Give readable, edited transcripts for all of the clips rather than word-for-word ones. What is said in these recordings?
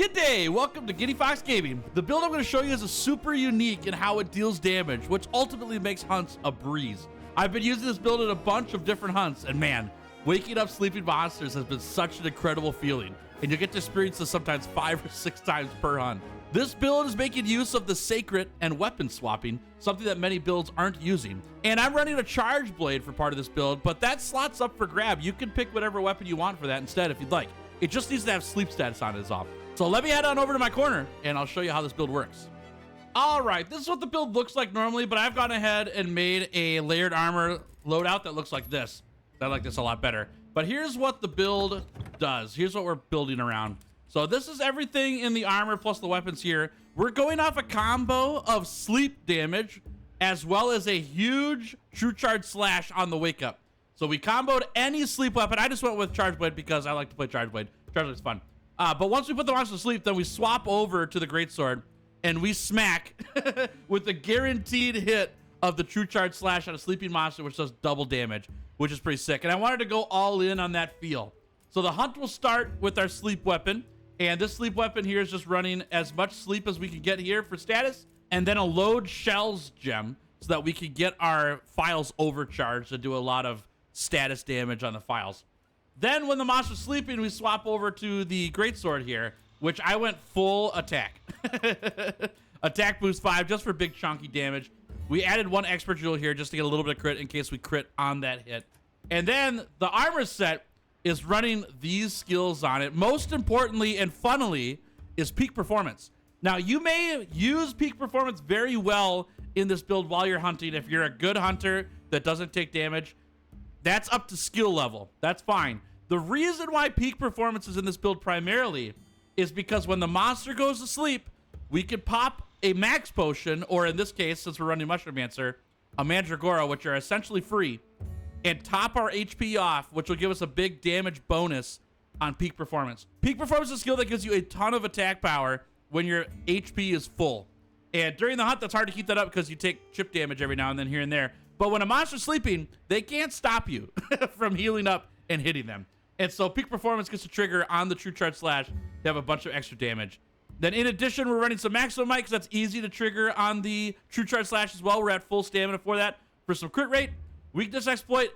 Good day, welcome to Giddy Fox Gaming. The build I'm going to show you is super unique in how it deals damage, which ultimately makes hunts a breeze. I've been using this build in a bunch of different hunts, and man, waking up sleeping monsters has been such an incredible feeling, and you get to experience this sometimes 5 or 6 times per hunt. This build is making use of the sacred and weapon swapping, something that many builds aren't using. And I'm running a charge blade for part of this build, but that slots up for grab. You can pick whatever weapon you want for that instead if you'd like. It just needs to have sleep status on it is all. So let me head on over to my corner and I'll show you how this build works. All right, this is what the build looks like normally, but I've gone ahead and made a layered armor loadout that looks like this. I like this a lot better. But here's what the build does. Here's what we're building around. So this is everything in the armor plus the weapons here. We're going off a combo of sleep damage as well as a huge true charge slash on the wake up. So we comboed any sleep weapon. I just went with charge blade because I like to play charge blade. Charge blade's fun. But once we put the monster to sleep, then we swap over to the greatsword and we smack with the guaranteed hit of the true charge slash on a sleeping monster, which does double damage, which is pretty sick. And I wanted to go all in on that feel. So the hunt will start with our sleep weapon. And this sleep weapon here is just running as much sleep as we can get here for status. And then a load shells gem so that we can get our files overcharged and do a lot of status damage on the files. Then when the monster's sleeping, we swap over to the greatsword here, which I went full attack. Attack boost 5 just for big chunky damage. We added 1 expert jewel here just to get a little bit of crit in case we crit on that hit. And then the armor set is running these skills on it. Most importantly and funnily is peak performance. Now you may use peak performance very well in this build while you're hunting. If you're a good hunter that doesn't take damage, that's up to skill level. That's fine. The reason why peak performance is in this build primarily is because when the monster goes to sleep, we can pop a max potion, or in this case, since we're running Mushromancer, a Mandragora, which are essentially free, and top our HP off, which will give us a big damage bonus on peak performance. Peak performance is a skill that gives you a ton of attack power when your HP is full. And during the hunt, that's hard to keep that up because you take chip damage every now and then here and there. But when a monster's sleeping, they can't stop you from healing up and hitting them. And so peak performance gets to trigger on the true charge slash to have a bunch of extra damage. Then in addition, we're running some maximum might because that's easy to trigger on the true charge slash as well. We're at full stamina for that. For some crit rate, weakness exploit,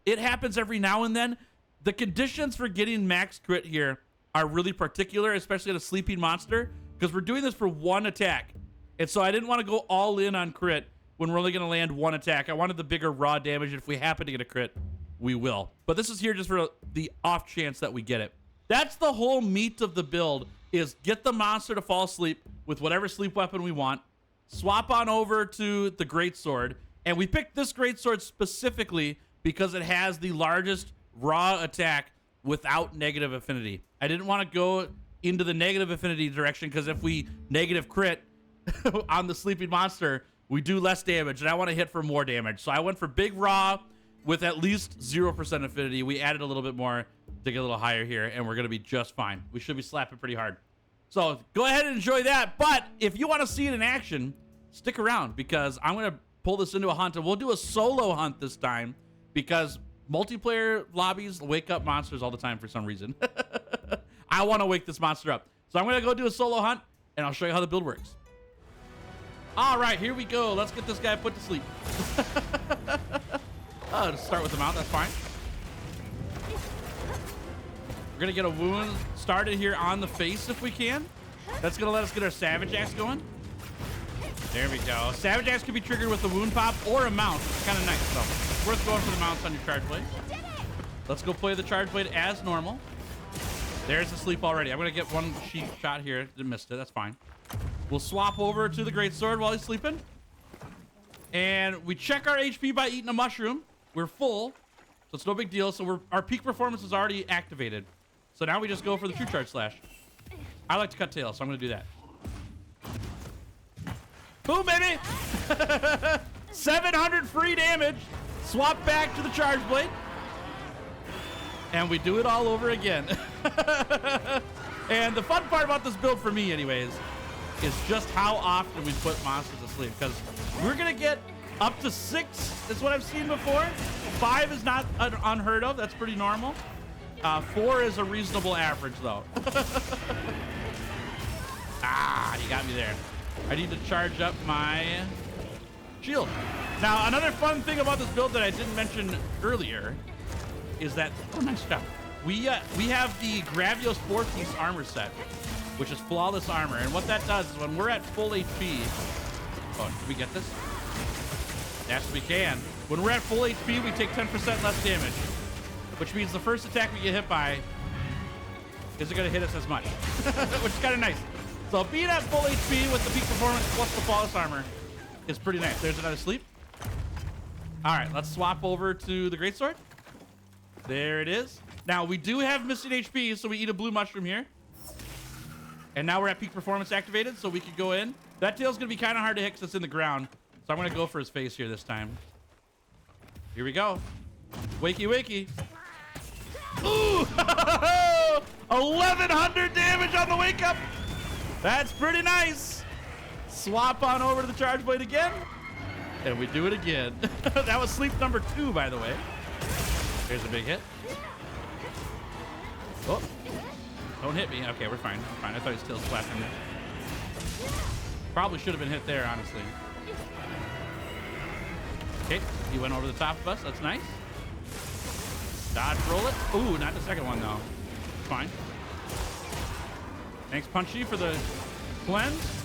it happens every now and then. The conditions for getting max crit here are really particular, especially at a sleeping monster, because we're doing this for 1 attack. And so I didn't want to go all in on crit when we're only going to land 1 attack. I wanted the bigger raw damage. If we happen to get a crit, we will. But this is here just for the off chance that we get it. That's the whole meat of the build, is get the monster to fall asleep with whatever sleep weapon we want, swap on over to the greatsword, and we picked this greatsword specifically because it has the largest raw attack without negative affinity. I didn't want to go into the negative affinity direction because if we negative crit on the sleeping monster, we do less damage, and I want to hit for more damage. So I went for big raw with at least 0% affinity. We added a little bit more to get a little higher here, and we're going to be just fine. We should be slapping pretty hard. So go ahead and enjoy that. But if you want to see it in action, stick around because I'm going to pull this into a hunt, and we'll do a solo hunt this time because multiplayer lobbies wake up monsters all the time for some reason. I want to wake this monster up. So I'm going to go do a solo hunt, and I'll show you how the build works. All right, here we go. Let's get this guy put to sleep. Just start with the mount. That's fine. We're going to get a wound started here on the face if we can. That's going to let us get our Savage Axe going. There we go. Savage Axe can be triggered with a wound pop or a mount, which is kind of nice. So it's worth going for the mounts on your charge blade. Let's go play the charge blade as normal. There's the sleep already. I'm going to get 1 sheep shot here. Missed it. That's fine. We'll swap over to the greatsword while he's sleeping. And we check our HP by eating a mushroom. We're full, so it's no big deal. So our peak performance is already activated. So now we just go for the true charge slash. I like to cut tails, so I'm going to do that. Boom, baby! 700 free damage. Swap back to the charge blade. And we do it all over again. And the fun part about this build for me anyways is just how often we put monsters to sleep, because we're gonna get up to 6 is what I've seen before. 5 is not unheard of. That's pretty normal. 4 is a reasonable average though. you got me there. I need to charge up my shield. Now, another fun thing about this build that I didn't mention earlier is that, oh, nice job. We have the Gravios 4-piece armor set, which is flawless armor. And what that does is when we're at full HP, oh, can we get this? Yes, we can. When we're at full HP, we take 10% less damage, which means the first attack we get hit by isn't going to hit us as much, which is kind of nice. So being at full HP with the peak performance plus the flawless armor is pretty nice. There's another sleep. All right, let's swap over to the greatsword. There it is. Now, we do have missing HP, so we eat a blue mushroom here. And now we're at peak performance activated, so we could go in. That tail's going to be kind of hard to hit because it's in the ground. So I'm going to go for his face here this time. Here we go. Wakey, wakey. Ooh! 1,100 damage on the wake up. That's pretty nice. Swap on over to the charge blade again. And we do it again. That was sleep number 2, by the way. Here's a big hit. Oh, don't hit me. Okay, we're fine. We're fine. I thought he still splashed in there. Probably should have been hit there, honestly. Okay, he went over the top of us. That's nice. Dodge roll it. Ooh, not the second one, though. It's fine. Thanks, Punchy, for the cleanse.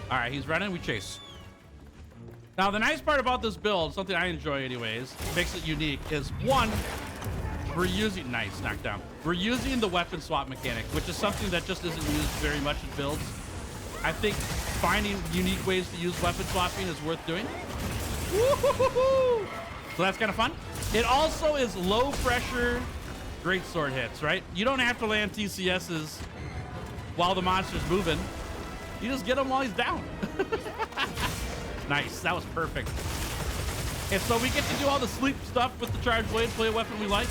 All right, he's running. We chase. Now, the nice part about this build, something I enjoy anyways, makes it unique, is one, we're using, nice, knockdown. We're using the weapon swap mechanic, which is something that just isn't used very much in builds. I think finding unique ways to use weapon swapping is worth doing. Woo-hoo-hoo-hoo! So that's kind of fun. It also is low pressure greatsword hits, right? You don't have to land TCSs while the monster's moving. You just get him while he's down. Nice, that was perfect. And so we get to do all the sleep stuff with the charge blade, play a weapon we like.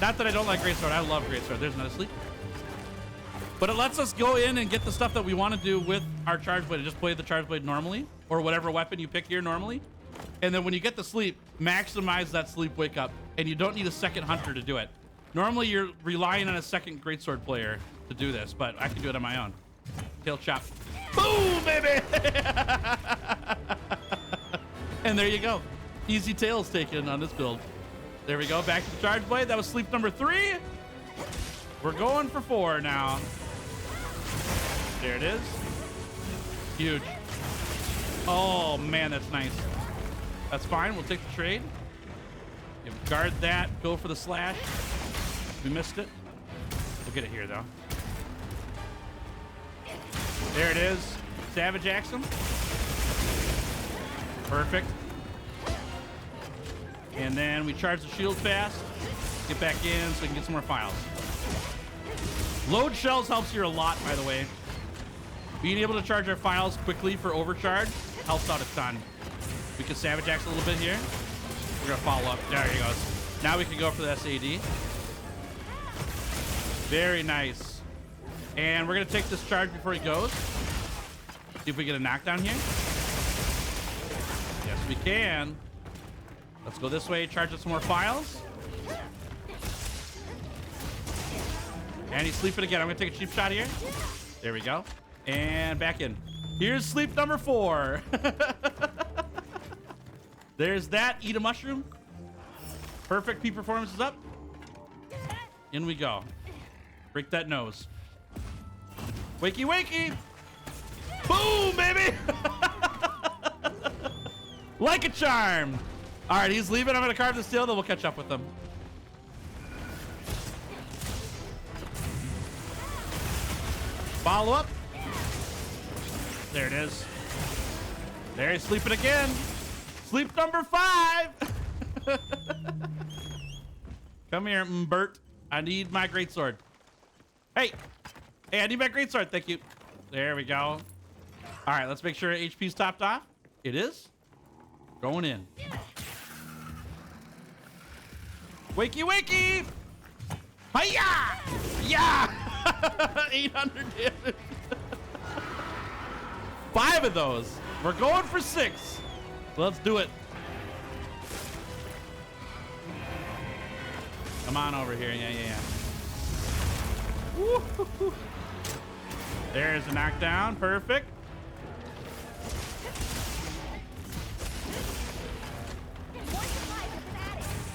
Not that I don't like greatsword, I love greatsword. There's another sleep. But it lets us go in and get the stuff that we want to do with our charge blade. Just play the charge blade normally, or whatever weapon you pick here normally. And then when you get the sleep, maximize that sleep wake up. And you don't need a second hunter to do it. Normally you're relying on a second greatsword player to do this, but I can do it on my own. Tail chop. Boom, baby! And there you go. Easy tails taken on this build. There we go, back to the charge blade. That was sleep number 3. We're going for 4 now. There it is. Huge. Oh, man, that's nice. That's fine, we'll take the trade. Guard that, go for the slash. We missed it. We'll get it here, though. There it is. Savage axe him. Perfect. And then we charge the shield fast. Get back in so we can get some more files. Load shells helps here a lot, by the way. Being able to charge our files quickly for overcharge helps out a ton. We can savage axe a little bit here. We're gonna follow up. There he goes. Now we can go for the SAD. Very nice. And we're gonna take this charge before he goes. See if we get a knockdown here. Yes, we can. Let's go this way, charge up some more files. And he's sleeping again. I'm gonna take a cheap shot here. There we go. And back in. Here's sleep number 4. There's that. Eat a mushroom. Perfect. Peak performance is up. In we go. Break that nose. Wakey, wakey. Boom, baby. Like a charm. All right, he's leaving. I'm going to carve the steel, then we'll catch up with him. Follow up. There it is. There he's sleeping again. Sleep number 5. Come here, Bert. I need my greatsword. Hey, I need my greatsword. Thank you. There we go. All right, let's make sure HP's topped off. It is. Going in. Wakey, wakey. Hiya! Yeah! 800 damage. 5 of those. We're going for 6. Let's do it. Come on over here. Yeah. Woo-hoo-hoo. There's a knockdown. Perfect.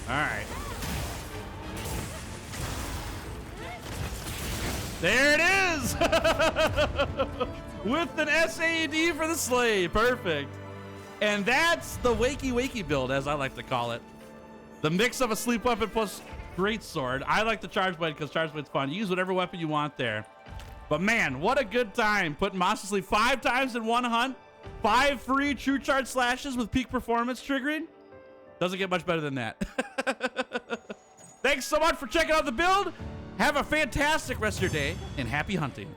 All right. There it is! With an SAD for the slave. Perfect. And that's the wakey wakey build, as I like to call it. The mix of a sleep weapon plus great sword. I like the charge blade because charge blade's fun. You use whatever weapon you want there. But man, what a good time putting monster sleep 5 times in one hunt. 5 free true charge slashes with peak performance triggering. Doesn't get much better than that. Thanks so much for checking out the build. Have a fantastic rest of your day and happy hunting.